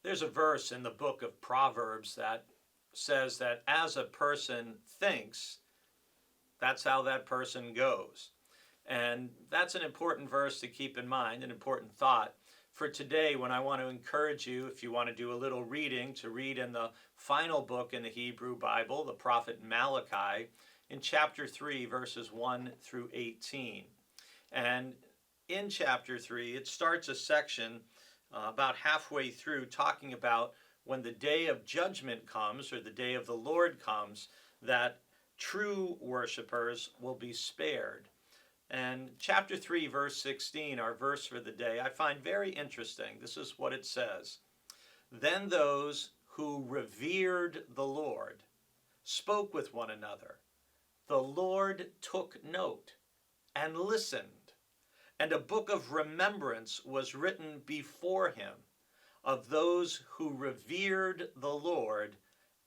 There's a verse in the book of Proverbs that says that as a person thinks, that's how that person goes. And that's an important verse to keep in mind, an important thought for today when I want to encourage you, if you want to do a little reading, to read in the final book in the Hebrew Bible, the prophet Malachi, in chapter 3, verses 1 through 18. And in chapter 3, it starts a section about halfway through talking about when the day of judgment comes, or the day of the Lord comes, that true worshipers will be spared. And chapter 3, verse 16, our verse for the day, I find very interesting. This is what it says. Then those who revered the Lord spoke with one another. The Lord took note and listened, and a book of remembrance was written before him of those who revered the Lord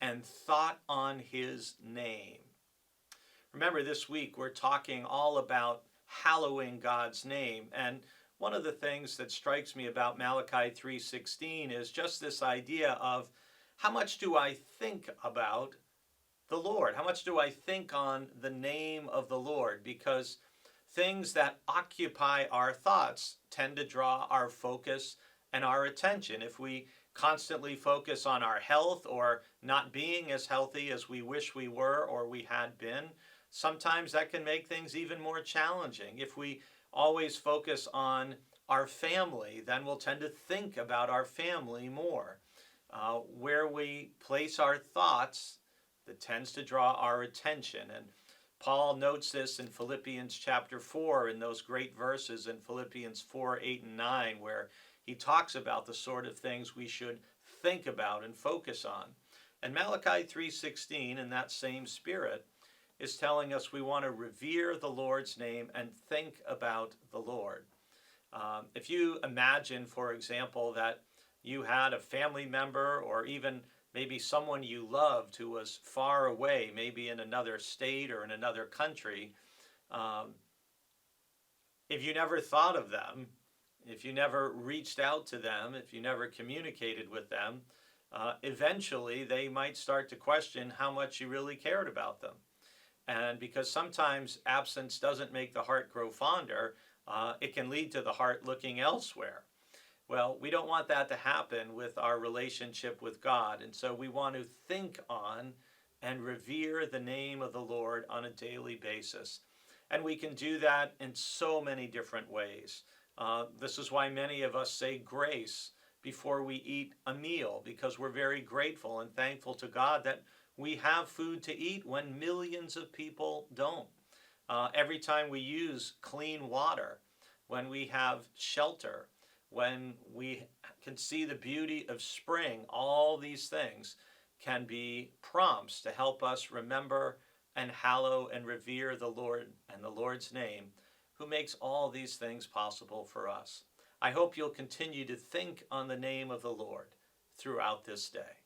and thought on his name. Remember, this week we're talking all about hallowing God's name, and one of the things that strikes me about Malachi 3:16 is just this idea of how much do I think about the Lord? How much do I think on the name of the Lord? Because things that occupy our thoughts tend to draw our focus and our attention. If we constantly focus on our health or not being as healthy as we wish we were or we had been, sometimes that can make things even more challenging. If we always focus on our family, then we'll tend to think about our family more. Where we place our thoughts, that tends to draw our attention. And Paul notes this in Philippians chapter 4, in those great verses in Philippians 4, 8, and 9, where he talks about the sort of things we should think about and focus on. And Malachi 3:16, in that same spirit, is telling us we want to revere the Lord's name and think about the Lord. If you imagine, for example, that you had a family member or even maybe someone you loved who was far away, maybe in another state or in another country, if you never thought of them, if you never reached out to them, if you never communicated with them, eventually they might start to question how much you really cared about them. And because sometimes absence doesn't make the heart grow fonder, it can lead to the heart looking elsewhere. Well, we don't want that to happen with our relationship with God. And so we want to think on and revere the name of the Lord on a daily basis. And we can do that in so many different ways. This is why many of us say grace before we eat a meal, because we're very grateful and thankful to God that we have food to eat when millions of people don't. Every time we use clean water, when we have shelter, when we can see the beauty of spring, all these things can be prompts to help us remember and hallow and revere the Lord and the Lord's name, who makes all these things possible for us. I hope you'll continue to think on the name of the Lord throughout this day.